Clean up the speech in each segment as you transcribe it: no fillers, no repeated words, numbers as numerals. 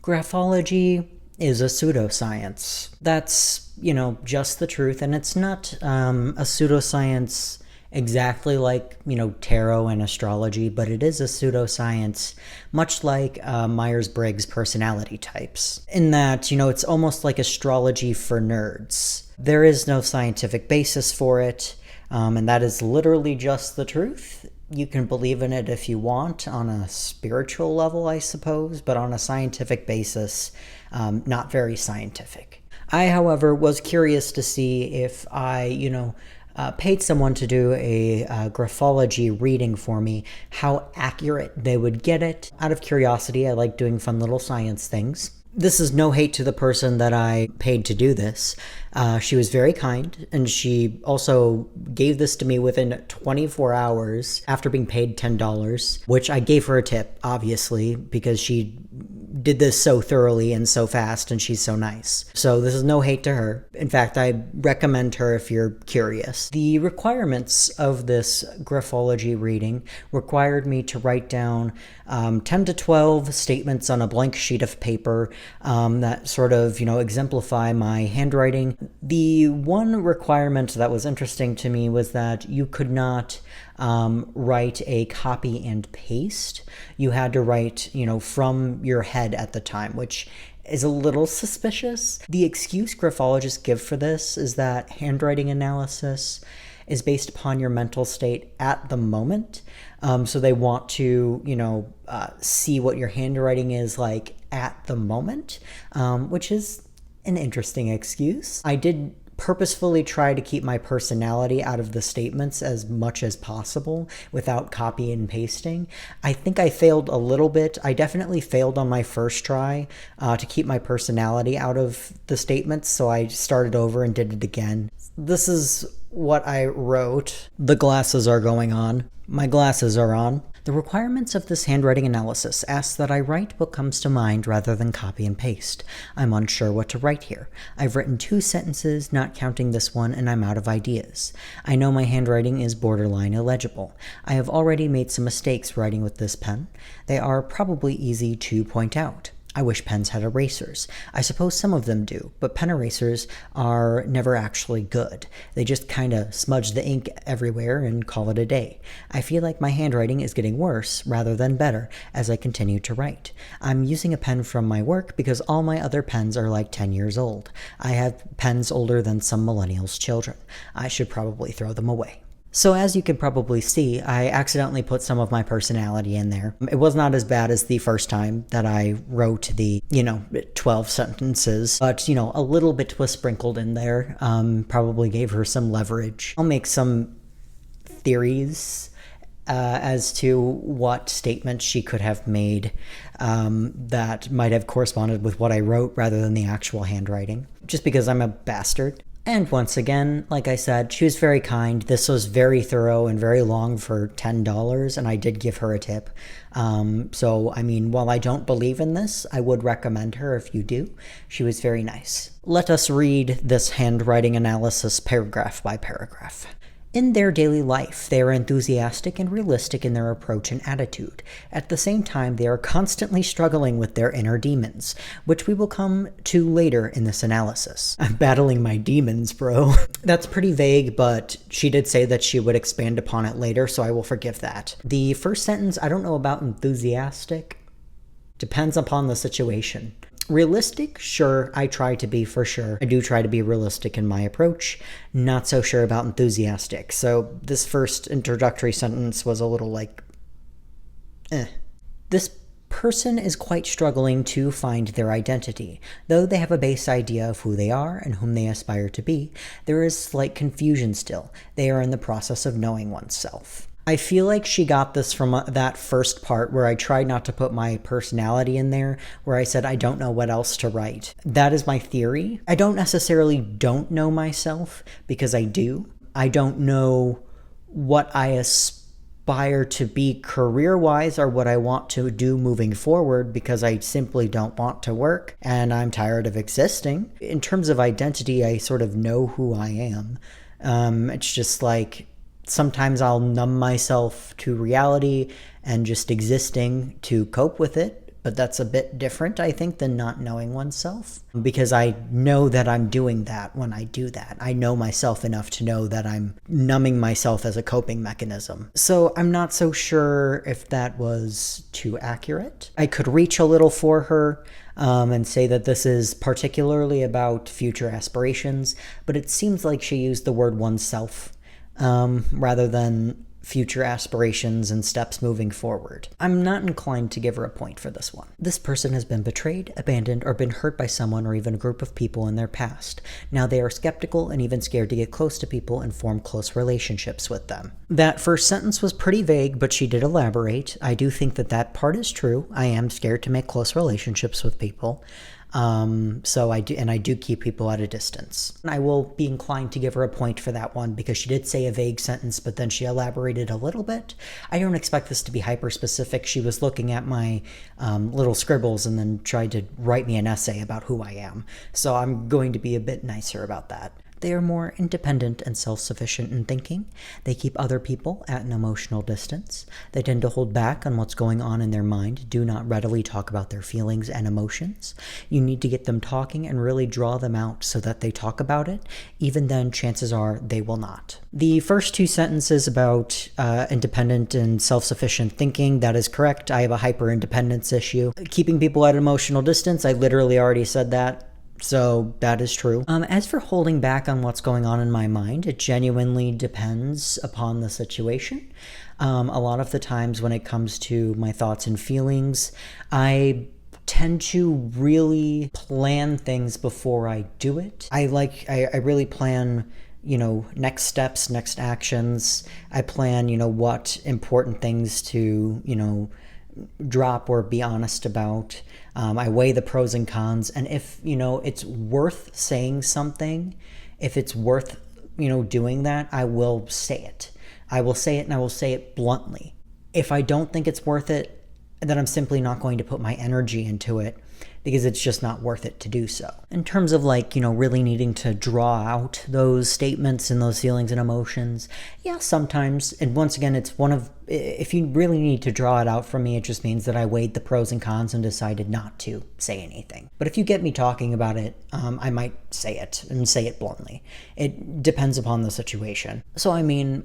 Graphology is a pseudoscience. That's, just the truth, and it's not a pseudoscience exactly like, tarot and astrology, but it is a pseudoscience, much like Myers-Briggs personality types, in that, it's almost like astrology for nerds. There is no scientific basis for it, and that is literally just the truth. You can believe in it if you want on a spiritual level, I suppose, but on a scientific basis, not very scientific. I, however, was curious to see if I, paid someone to do a graphology reading for me, how accurate they would get it. Out of curiosity, I like doing fun little science things. This is no hate to the person that I paid to do this. She was very kind, and she also gave this to me within 24 hours after being paid $10, which I gave her a tip, obviously, because she did this so thoroughly and so fast, and she's so nice. So this is no hate to her. In fact, I recommend her if you're curious. The requirements of this graphology reading required me to write down 10 to 12 statements on a blank sheet of paper that sort of, exemplify my handwriting. The one requirement that was interesting to me was that you could not write a copy and paste. You had to write, from your head at the time, which is a little suspicious. The excuse graphologists give for this is that handwriting analysis is based upon your mental state at the moment. So they want to, see what your handwriting is like at the moment, which is an interesting excuse. I did purposefully try to keep my personality out of the statements as much as possible without copy and pasting. I think I failed a little bit. I definitely failed on my first try to keep my personality out of the statements, so I started over and did it again. This is what I wrote. The glasses are going on. My glasses are on. The requirements of this handwriting analysis ask that I write what comes to mind rather than copy and paste. I'm unsure what to write here. I've written 2 sentences, not counting this one, and I'm out of ideas. I know my handwriting is borderline illegible. I have already made some mistakes writing with this pen. They are probably easy to point out. I wish pens had erasers. I suppose some of them do, but pen erasers are never actually good. They just kind of smudge the ink everywhere and call it a day. I feel like my handwriting is getting worse rather than better as I continue to write. I'm using a pen from my work because all my other pens are like 10 years old. I have pens older than some millennials' children. I should probably throw them away. So as you can probably see, I accidentally put some of my personality in there. It was not as bad as the first time that I wrote the, 12 sentences, but, a little bit was sprinkled in there. Probably gave her some leverage. I'll make some theories as to what statements she could have made that might have corresponded with what I wrote rather than the actual handwriting, just because I'm a bastard. And once again, like I said, she was very kind. This was very thorough and very long for $10, and I did give her a tip. So, while I don't believe in this, I would recommend her if you do. She was very nice. Let us read this handwriting analysis paragraph by paragraph. In their daily life, they are enthusiastic and realistic in their approach and attitude. At the same time, they are constantly struggling with their inner demons, which we will come to later in this analysis. I'm battling my demons, bro. That's pretty vague, but she did say that she would expand upon it later, so I will forgive that. The first sentence, I don't know about enthusiastic. Depends upon the situation. Realistic? Sure, I try to be for sure. I do try to be realistic in my approach. Not so sure about enthusiastic. So this first introductory sentence was a little like, This person is quite struggling to find their identity. Though they have a base idea of who they are and whom they aspire to be, there is slight confusion still. They are in the process of knowing oneself. I feel like she got this from that first part where I tried not to put my personality in there, where I said I don't know what else to write. That is my theory. I don't necessarily don't know myself, because I do. I don't know what I aspire to be career-wise or what I want to do moving forward, because I simply don't want to work and I'm tired of existing. In terms of identity, I sort of know who I am. It's just like, sometimes I'll numb myself to reality and just existing to cope with it, but that's a bit different, I think, than not knowing oneself, because I know that I'm doing that when I do that. I know myself enough to know that I'm numbing myself as a coping mechanism. So I'm not so sure if that was too accurate. I could reach a little for her and say that this is particularly about future aspirations, but it seems like she used the word oneself rather than future aspirations and steps moving forward. I'm not inclined to give her a point for this one. This person has been betrayed, abandoned, or been hurt by someone or even a group of people in their past. Now they are skeptical and even scared to get close to people and form close relationships with them. That first sentence was pretty vague, but she did elaborate. I do think that that part is true. I am scared to make close relationships with people. So I do keep people at a distance. I will be inclined to give her a point for that one because she did say a vague sentence, but then she elaborated a little bit. I don't expect this to be hyper specific. She was looking at my little scribbles and then tried to write me an essay about who I am. So I'm going to be a bit nicer about that. They are more independent and self-sufficient in thinking. They keep other people at an emotional distance. They tend to hold back on what's going on in their mind, do not readily talk about their feelings and emotions. You need to get them talking and really draw them out so that they talk about it. Even then, chances are they will not. The first two sentences about independent and self-sufficient thinking, that is correct. I have a hyper-independence issue. Keeping people at an emotional distance, I literally already said that. So that is true. As for holding back on what's going on in my mind, it genuinely depends upon the situation. A lot of the times when it comes to my thoughts and feelings, I tend to really plan things before I do it. I really plan, next steps, next actions. I plan, what important things to, drop or be honest about. I weigh the pros and cons, and if it's worth saying something, if it's worth doing that, I will say it. I will say it, and I will say it bluntly. If I don't think it's worth it, then I'm simply not going to put my energy into it because it's just not worth it to do so. In terms of really needing to draw out those statements and those feelings and emotions, yeah, sometimes. And once again, if you really need to draw it out from me, it just means that I weighed the pros and cons and decided not to say anything. But if you get me talking about it, I might say it and say it bluntly. It depends upon the situation. So,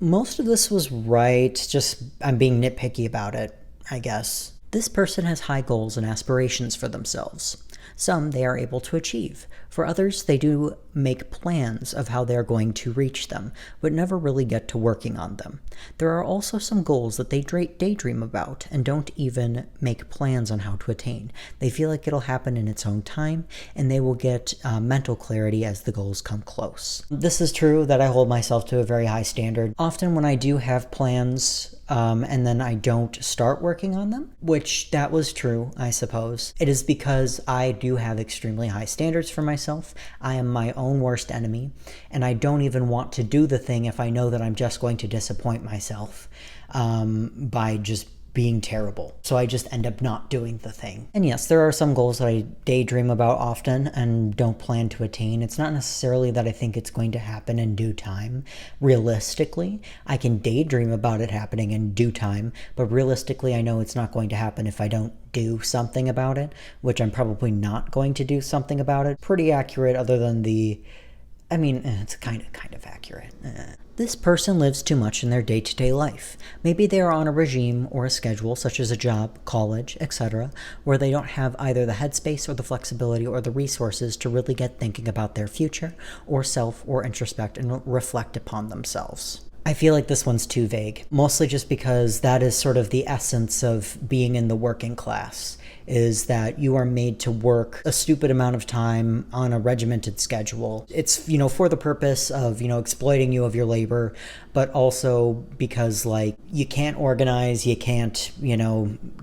most of this was right, just I'm being nitpicky about it, I guess. This person has high goals and aspirations for themselves. Some they are able to achieve. For others, they do make plans of how they are going to reach them, but never really get to working on them. There are also some goals that they daydream about and don't even make plans on how to attain. They feel like it'll happen in its own time, and they will get mental clarity as the goals come close. This is true that I hold myself to a very high standard. Often when I do have plans, and then I don't start working on them, which that was true, I suppose. It is because I do have extremely high standards for myself. I am my own worst enemy, and I don't even want to do the thing if I know that I'm just going to disappoint myself by just being terrible. So I just end up not doing the thing. And yes, there are some goals that I daydream about often and don't plan to attain. It's not necessarily that I think it's going to happen in due time. Realistically, I can daydream about it happening in due time, but realistically, I know it's not going to happen if I don't do something about it, which I'm probably not going to do something about it. Pretty accurate other than it's kind of accurate. This person lives too much in their day-to-day life. Maybe they are on a regime or a schedule, such as a job, college, etc., where they don't have either the headspace or the flexibility or the resources to really get thinking about their future or self or introspect and reflect upon themselves. I feel like this one's too vague, mostly just because that is sort of the essence of being in the working class, is that you are made to work a stupid amount of time on a regimented schedule. It's, for the purpose of, exploiting you of your labor, but also because, you can't organize, you can't,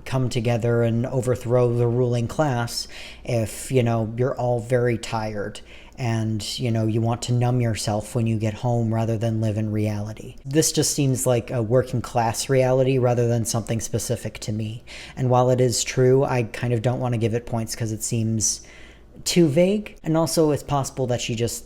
come together and overthrow the ruling class if, you're all very tired. And, you want to numb yourself when you get home rather than live in reality. This just seems like a working class reality rather than something specific to me. And while it is true, I kind of don't want to give it points because it seems too vague. And also it's possible that she just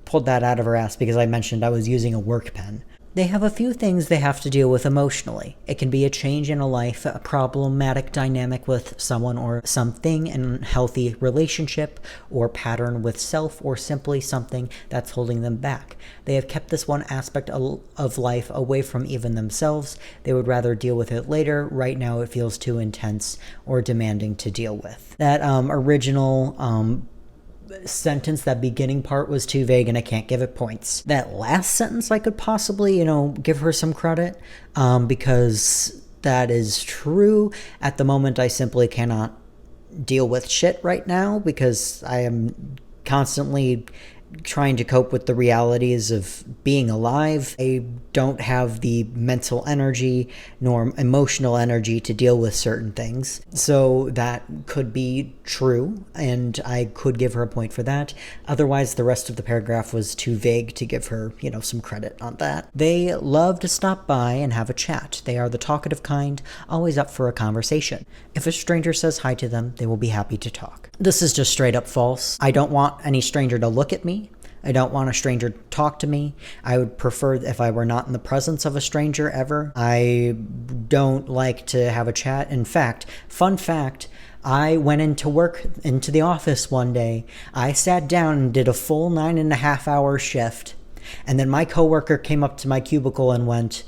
pulled that out of her ass because I mentioned I was using a work pen. They have a few things they have to deal with emotionally. It can be a change in a life, a problematic dynamic with someone or something, in a healthy relationship, or pattern with self, or simply something that's holding them back. They have kept this one aspect of life away from even themselves. They would rather deal with it later. Right now it feels too intense or demanding to deal with. That original sentence, that beginning part, was too vague and I can't give it points. That last sentence I could possibly, give her some credit, because that is true. At the moment, I simply cannot deal with shit right now because I am constantly trying to cope with the realities of being alive. I don't have the mental energy nor emotional energy to deal with certain things. So that could be true, and I could give her a point for that. Otherwise, the rest of the paragraph was too vague to give her, some credit on that. They love to stop by and have a chat. They are the talkative kind, always up for a conversation. If a stranger says hi to them, they will be happy to talk. This is just straight up false. I don't want any stranger to look at me. I don't want a stranger to talk to me. I would prefer if I were not in the presence of a stranger ever. I don't like to have a chat. In fact, fun fact, I went into the office one day. I sat down and did a full 9.5-hour shift. And then my coworker came up to my cubicle and went,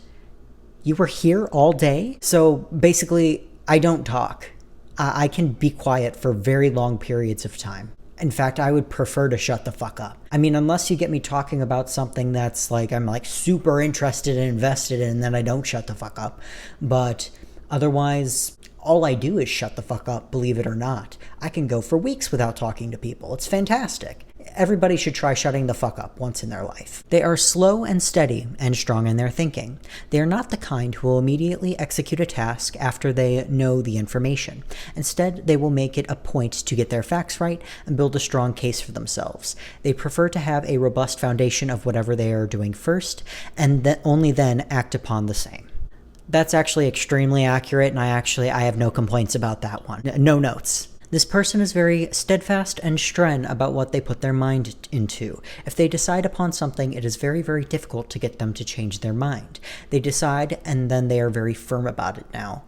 "You were here all day?" So basically, I don't talk. I can be quiet for very long periods of time. In fact, I would prefer to shut the fuck up. I mean, unless you get me talking about something that's like I'm like super interested and invested in, then I don't shut the fuck up. But otherwise, all I do is shut the fuck up, believe it or not. I can go for weeks without talking to people. It's fantastic. Everybody should try shutting the fuck up once in their life. They are slow and steady and strong in their thinking. They are not the kind who will immediately execute a task after they know the information. Instead, they will make it a point to get their facts right and build a strong case for themselves. They prefer to have a robust foundation of whatever they are doing first, and only then act upon the same. That's actually extremely accurate, and I have no complaints about that one. No notes. This person is very steadfast and stren about what they put their mind into. If they decide upon something, it is very, very difficult to get them to change their mind. They decide, and then they are very firm about it now.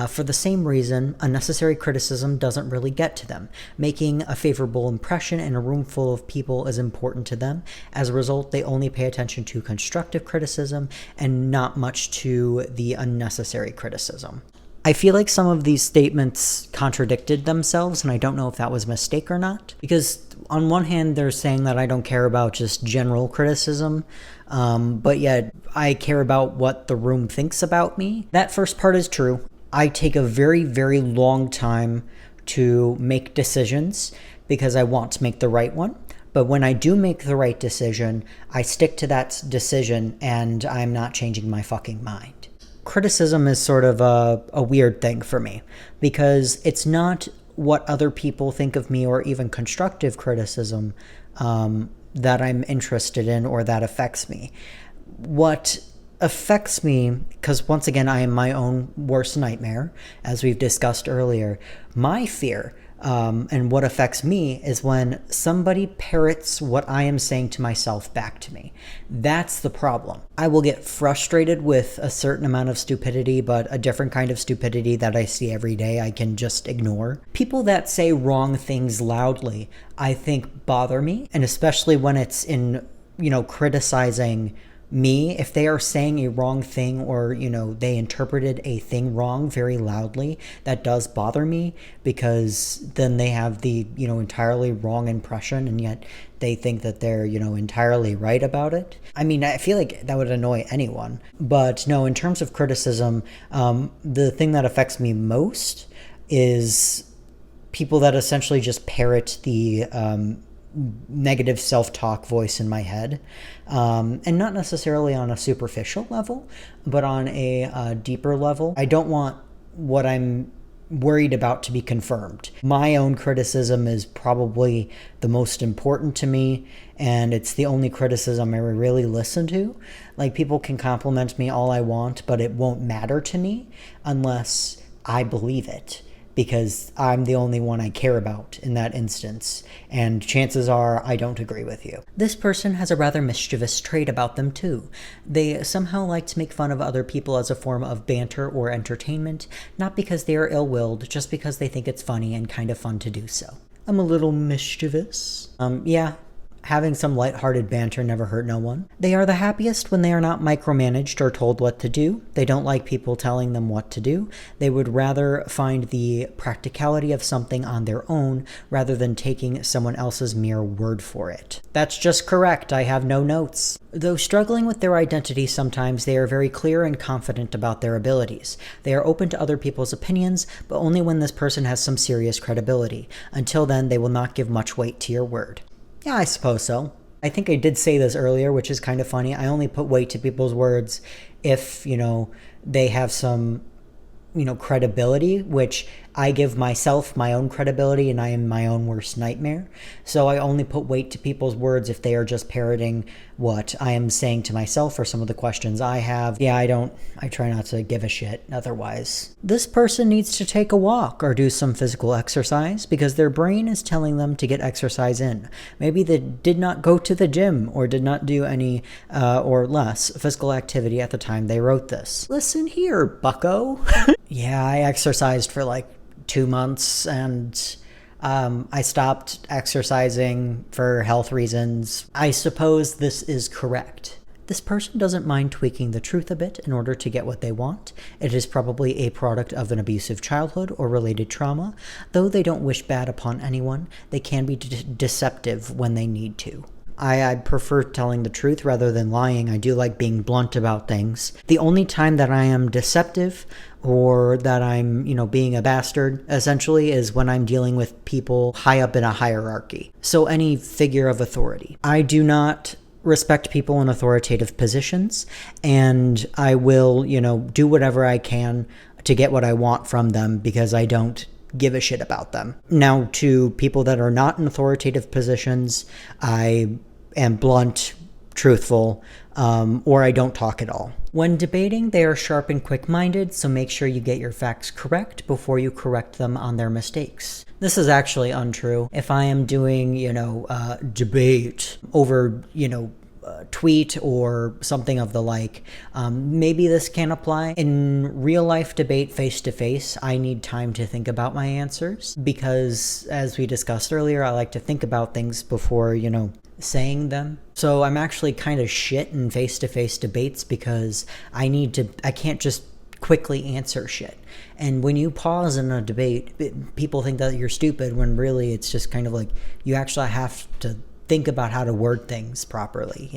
For the same reason, unnecessary criticism doesn't really get to them. Making a favorable impression in a room full of people is important to them. As a result, they only pay attention to constructive criticism and not much to the unnecessary criticism. I feel like some of these statements contradicted themselves, and I don't know if that was a mistake or not. Because on one hand, they're saying that I don't care about just general criticism, but yet I care about what the room thinks about me. That first part is true. I take a very, very long time to make decisions because I want to make the right one. But when I do make the right decision, I stick to that decision and I'm not changing my fucking mind. Criticism is sort of a weird thing for me because it's not what other people think of me or even constructive criticism that I'm interested in or that affects me. What affects me, because once again, I am my own worst nightmare, as we've discussed earlier, my fear and what affects me is when somebody parrots what I am saying to myself back to me. That's the problem. I will get frustrated with a certain amount of stupidity, but a different kind of stupidity that I see every day I can just ignore. People that say wrong things loudly, I think bother me, and especially when it's in, criticizing me. If they are saying a wrong thing or, they interpreted a thing wrong very loudly, that does bother me because then they have the, entirely wrong impression and yet they think that they're, entirely right about it. I mean, I feel like that would annoy anyone. But no, in terms of criticism, the thing that affects me most is people that essentially just parrot the negative self-talk voice in my head, and not necessarily on a superficial level, but on a deeper level. I don't want what I'm worried about to be confirmed. My own criticism is probably the most important to me, and it's the only criticism I really listen to. Like, people can compliment me all I want, but it won't matter to me unless I believe it. because I'm the only one I care about in that instance, and chances are I don't agree with you. This person has a rather mischievous trait about them too. They somehow like to make fun of other people as a form of banter or entertainment, not because they are ill-willed, just because they think it's funny and kind of fun to do so. I'm a little mischievous. Yeah. Having some lighthearted banter never hurt no one. They are the happiest when they are not micromanaged or told what to do. They don't like people telling them what to do. They would rather find the practicality of something on their own rather than taking someone else's mere word for it. That's just correct. I have no notes. Though struggling with their identity sometimes, they are very clear and confident about their abilities. They are open to other people's opinions, but only when this person has some serious credibility. Until then, they will not give much weight to your word. Yeah, I suppose so. I think I did say this earlier, which is kind of funny. I only put weight to people's words if, they have some, credibility, which I give myself my own credibility and I am my own worst nightmare. So I only put weight to people's words if they are just parroting what I am saying to myself or some of the questions I have. Yeah, I try not to give a shit otherwise. This person needs to take a walk or do some physical exercise because their brain is telling them to get exercise in. Maybe they did not go to the gym or did not do any or less physical activity at the time they wrote this. Listen here, bucko. Yeah, I exercised for like 2 months and I stopped exercising for health reasons. I suppose this is correct. This person doesn't mind tweaking the truth a bit in order to get what they want. It is probably a product of an abusive childhood or related trauma. Though they don't wish bad upon anyone, they can be deceptive when they need to. I prefer telling the truth rather than lying. I do like being blunt about things. The only time that I am deceptive or that I'm, being a bastard, essentially, is when I'm dealing with people high up in a hierarchy. So any figure of authority. I do not respect people in authoritative positions, and I will, do whatever I can to get what I want from them because I don't give a shit about them. Now, to people that are not in authoritative positions, I am blunt, truthful, or I don't talk at all. When debating, they are sharp and quick-minded, so make sure you get your facts correct before you correct them on their mistakes. This is actually untrue. If I am doing, debate over, tweet or something of the like, maybe this can apply. In real life debate face to face, I need time to think about my answers because, as we discussed earlier, I like to think about things before, saying them. So I'm actually kind of shit in face-to-face debates because I can't just quickly answer shit. And when you pause in a debate, people think that you're stupid when really it's just kind of like you actually have to think about how to word things properly,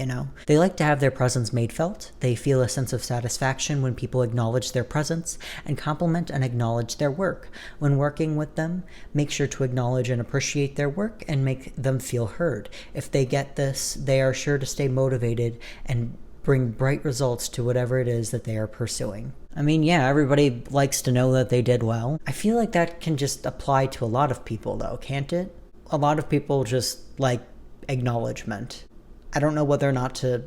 They like to have their presence made felt. They feel a sense of satisfaction when people acknowledge their presence and compliment and acknowledge their work. When working with them, make sure to acknowledge and appreciate their work and make them feel heard. If they get this, they are sure to stay motivated and bring bright results to whatever it is that they are pursuing. I mean, yeah, everybody likes to know that they did well. I feel like that can just apply to a lot of people, though, can't it? A lot of people just like acknowledgement. I don't know whether or not to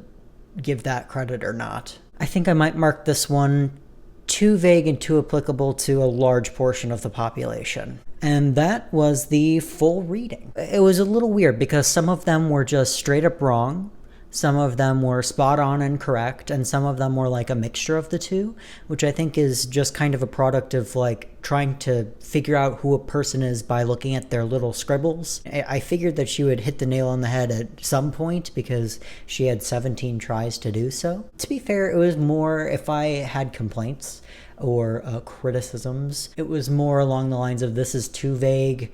give that credit or not. I think I might mark this one too vague and too applicable to a large portion of the population. And that was the full reading. It was a little weird because some of them were just straight up wrong. Some of them were spot on and correct, and some of them were like a mixture of the two, which I think is just kind of a product of like trying to figure out who a person is by looking at their little scribbles. I figured that she would hit the nail on the head at some point because she had 17 tries to do so. To be fair, it was more if I had complaints or criticisms, it was more along the lines of this is too vague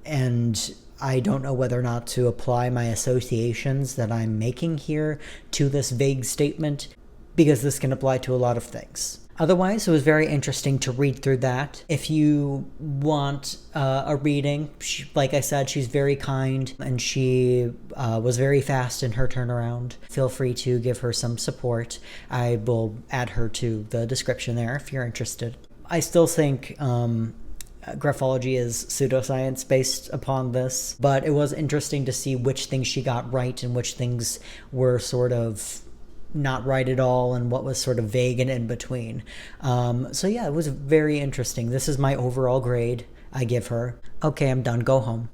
and I don't know whether or not to apply my associations that I'm making here to this vague statement because this can apply to a lot of things. Otherwise, it was very interesting to read through that. If you want a reading, like I said, she's very kind and she was very fast in her turnaround. Feel free to give her some support. I will add her to the description there if you're interested. I still think Graphology is pseudoscience based upon this, but it was interesting to see which things she got right and which things were sort of not right at all and what was sort of vague and in between. So yeah, it was very interesting. This is my overall grade. I give her. Okay, I'm done. Go home.